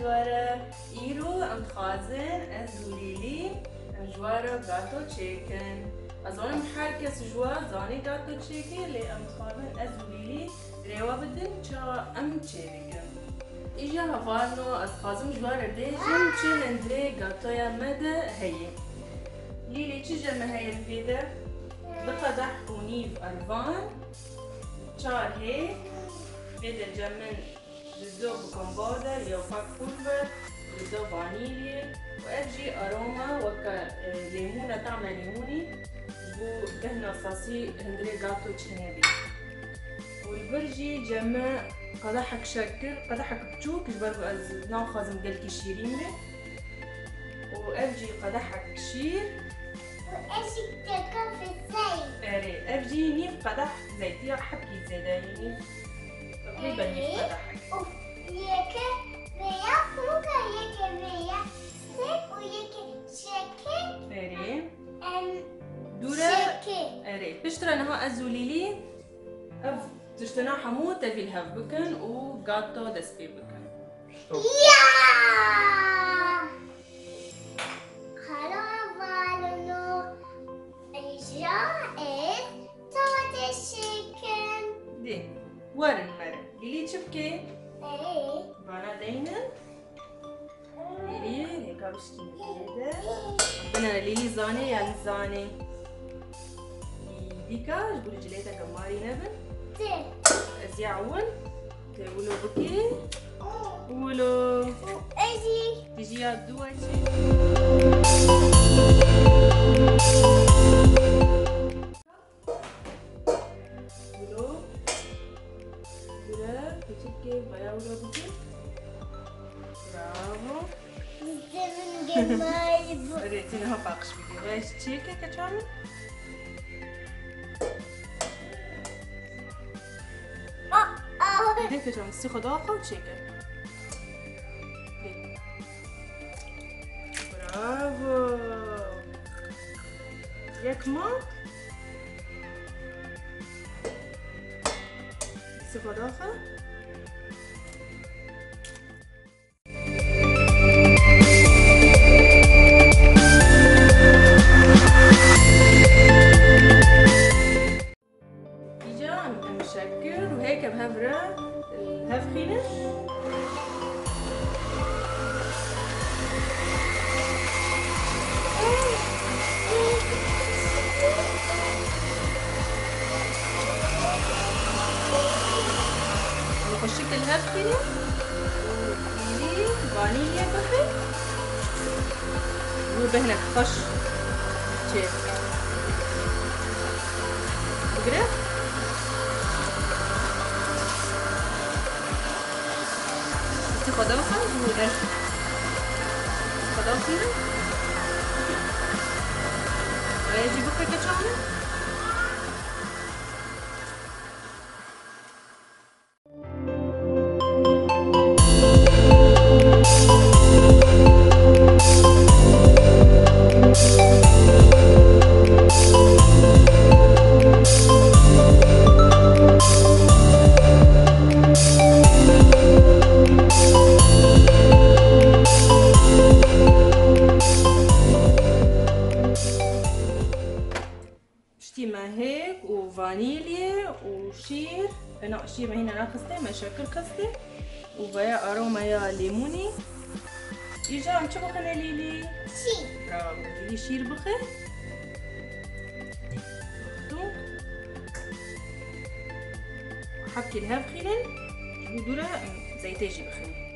جوارا إيرو أم خازن أزوليلي جوارا غاتو تشيكن أظن محركس جوا زاني غاتو تشيكن لي أم خازن أزوليلي ريوا بدن شا أم تشيكن إجا هفانو أخازم جوارا بيجن تشين أندري غاتو يا مدى هي ليلي تشجع ما هي البيدة بقدح ونيف ألفان شار هيك بيدة جمن جزو بكمبودا يو باك بولفر جزو فانيليا وأجي أروما وكا ليمونة طعمة ليموني بو دهنا صاصي هندري غاتو تشينيبي والبرجي جمع قدحك شكل قدحك بتشوك جبرو از ناخذ مقلكي شيرين وأجي قدحك شير وأجي تكون في الزيت. أري أجي نيف قدح زيتي حبكي زيادة يعني تقريبا نيف قدحك. ياكا بيا فوقا ياكا بيا سيك وياكا شكل. أري. دورا. أري بشترى نها أزوليلي أف تشتنا حمو تبي الهف بكن وغاتو دسبي بكن. يا. ورن مرن ليلي تشبكي ايه بانا دينا ليلي هيك بشتي كده ربنا ليلي زاني يعني زاني ديكا جبولي جليتا كماري نبن ازيعون تقولوا بكي قولوا اجي تجي يا دوجي برافو. ريتيني هو باقش بيدي غايش تشيكي كتعمل هيك كتعمل السيخة داخل وتشيكي برافو ياك ما السيخة داخل وهيك بهبرة الهفخينة وخشيت الهفخينة وليلي فانيليا بخي وبهنك خش شيف بقرا خدافة وده خدافة هنا ويجي بكرة كتشامل هيك وفانيليا وشير انا شير ما هنا ناقصتي ما شكل قصتي وبيا اروما يا ليموني يجا عم تشبخ انا ليلي شير برافو ليلي شير بخي اختو حبكي الهاف خلال ودولا زيتاجي بخي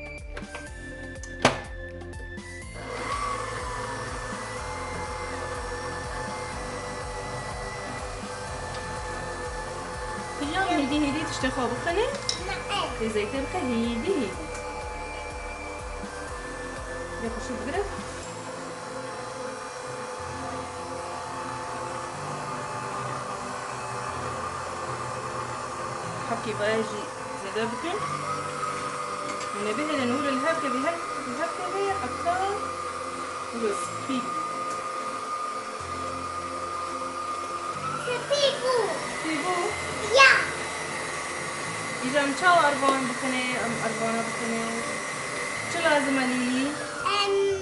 هيدي تشتخوا بخنة؟ نعم زيتي بخي هيدي ياخو شو بقرب؟ حبكي باجي زيدا بكن ونبيه لنقول الهبكة الهبكة هي أكثر بس فيك فيكو يا إذا مشاو أربان بكني أم أربانة بكني شو لازمة ليلي؟ ايش؟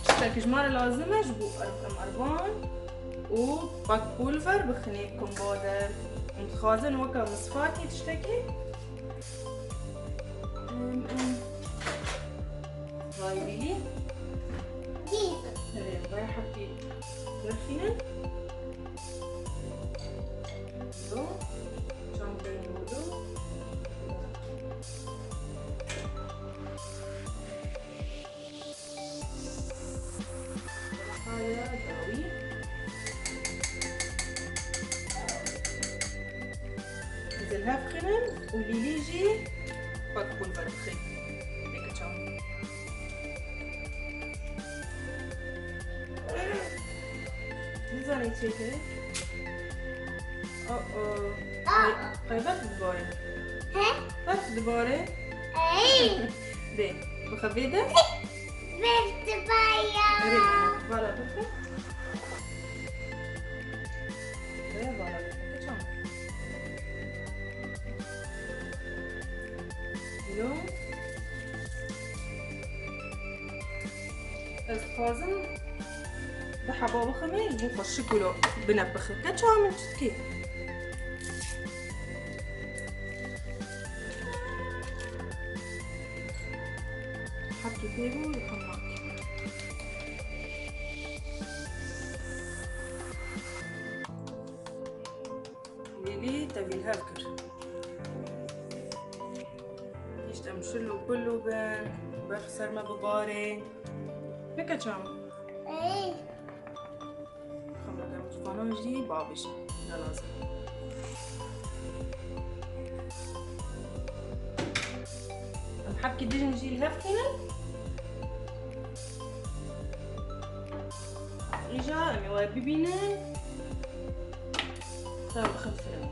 تشتكي جمارة لازمة جبو أربان و باك بولفر بخنيك كومبودر متخازن وكا مصفاكي تشتكي؟ هاي ليلي؟ جيب. هاي حطي برفينة لو شامبين ولو هاي داوي نزلها بخنم وليلي جي باك بولفر بخن هيك تشام نزاني تشيكي قيبت دباري ها؟ بس دباري اي. دي بخبيدة بنت بايا. ريما فوالا بخن دي فوالا بخن تشام اليوم الخازن بحبا بخمي بوخش كلو بنبخي كتشو عمل تشتكي حطي فيبو الحماك ليلي تبي الهاكر يشتمشلو كله بين بخسر ما بباري هيك تشام اي. خمرة مش جي بابش لا لازم نحكي ديجي نجي الهفكنة إجا أمي وابي بينا طيب خفنا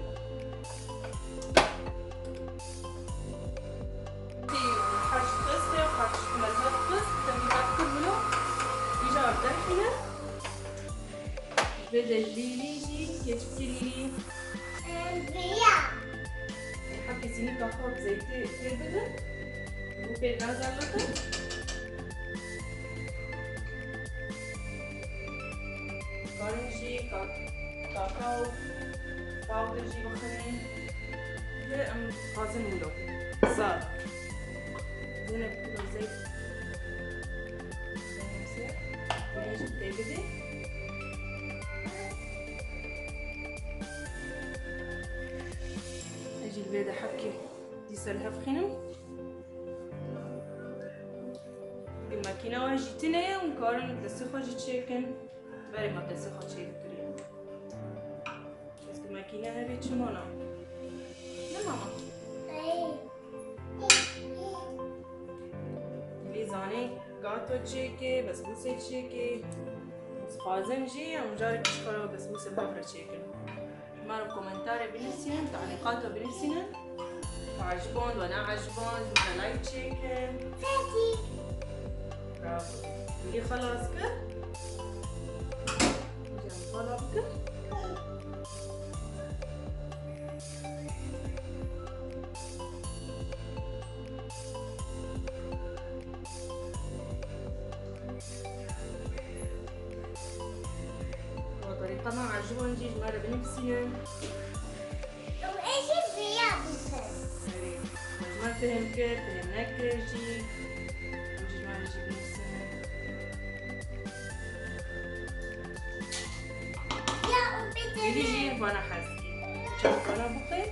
حرش قصة وحرش مزهد قصة تبي بكر منه إجا أبدأ بدأ ليلي جي كيف ليلي بيا. حكي سيني كحوب زيتي بدأ وفي نازل لك كارنجي كاكاو باودر جي بخني ده ام قازم ولو صار زين كيلو زيت وليش تبدي اجي البيضة حكي دي سلها بخنم بالماكينة واجيتنا ونقارن دسخة جي تشيكن بري ما دسخة تشيكن بس الماكينة هذه تشمونا لا ماما اي. اللي زاني قاتو تشيكي بسبوسة تشيكي خازن جي ام جاري تشكرو بسبوسة بابرا تشيكن مارو كومنتاري بنفسنا تعليقاتو بنفسنا عجبون وانا عجبون ولا لايك تشيكن فاتي. برافو اللي خلاص كده خلاص كده وطريقة ما عجبون جيج مرة بنفسنا وايش بيا بس؟ ما فهم كيف فهمناك جي جيج مرة جي بنفسنا يا أمي يجي جي وانا حاسكي شوف انا بخي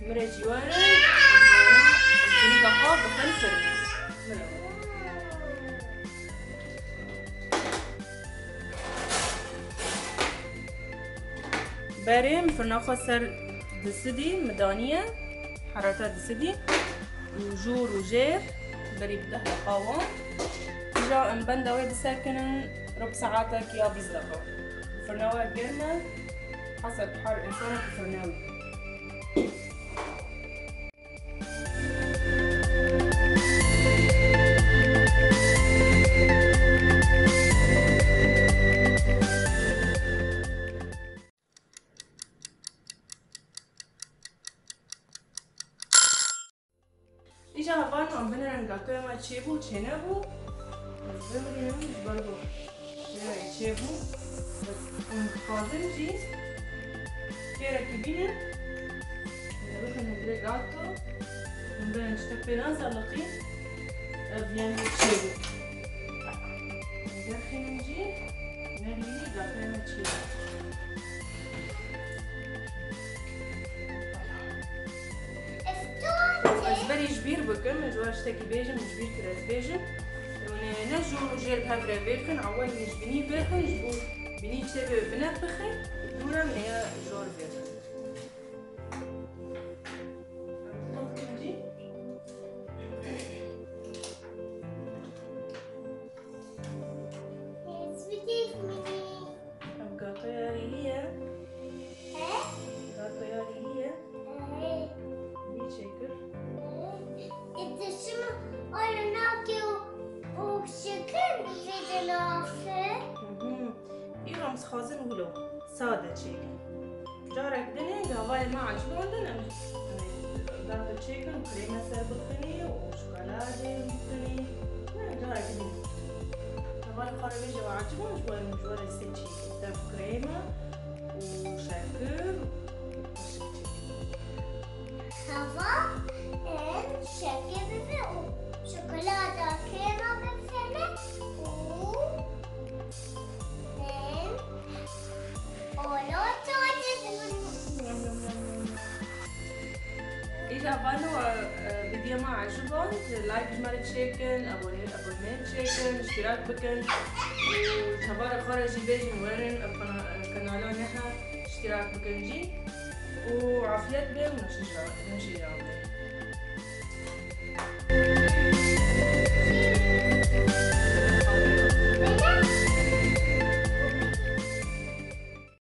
مرة جوانا اديني قهوة بخل سربيس بريم فرناخو سر دسدي مدانية حرارتها دسدي وجور وجير بري بده قاوم جا مبندا ويد ساكنن ربع ساعاتك يا بيزدقو فرناوة جرمة حسب حر انسانك الفرناوي إيجا هفانو عم بنرن قاتو ما تشيبو تشينبو بس بمرينو مش برضو تشيبو بس خازن جي كيرا كبيرة نروح نبري قاتو نبري نشتبي نازا لطيف بيان تشيبو ندخل نجي نرمي قاتو ما تشيبو بري جبير بكم جواش تاكي بيجم جبير كراس بيجم ونجو جير بهبرة بيرخن عوال نجبني بيرخن جبو بني تشابه بنات بخن دورا من هي جور بيرخن خازن ولو سادة تشيكن جارك دنيا قهوة ما عجبون دنا قهوة تشيكن وكريمة سابقني وشوكولاتة مقني جارك دنيا قهوة الخارجي جوا عجبون جوا السي تشيكن دم كريمة وشاكر قهوة شاكر وشوكولاتة كريمة بالفعل إذا بانوا فيديو ما عجبهم لايك جمال تشيكن أبونيت تشيكن اشتراك بكن وشبار خارجي بيجي نورن قنالنا نحن اشتراك بكن جي وعافية بهم ونمشي